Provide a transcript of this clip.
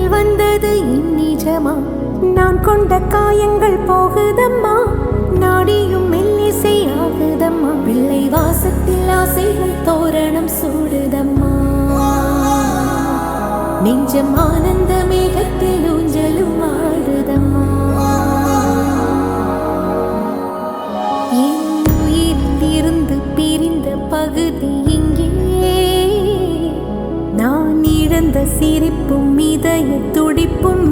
வந்தது நிஜமா நான் கொண்ட காயங்கள் போகுதம்மா நாடியும் மெல்லிசை ஆகுதம்மா பிள்ளை வாசத்தில் ஆசைகள் தோரணம் சூடுதம்மா நெஞ்சம் ஆனந்த மேகத்தில் ஊஞ்சலும் ஆடுதம்மா என் உயிரிலிருந்து பிரிந்த பகுதி இங்கே நான் இழந்த சிரிப்பும் இதய துடிப்பும்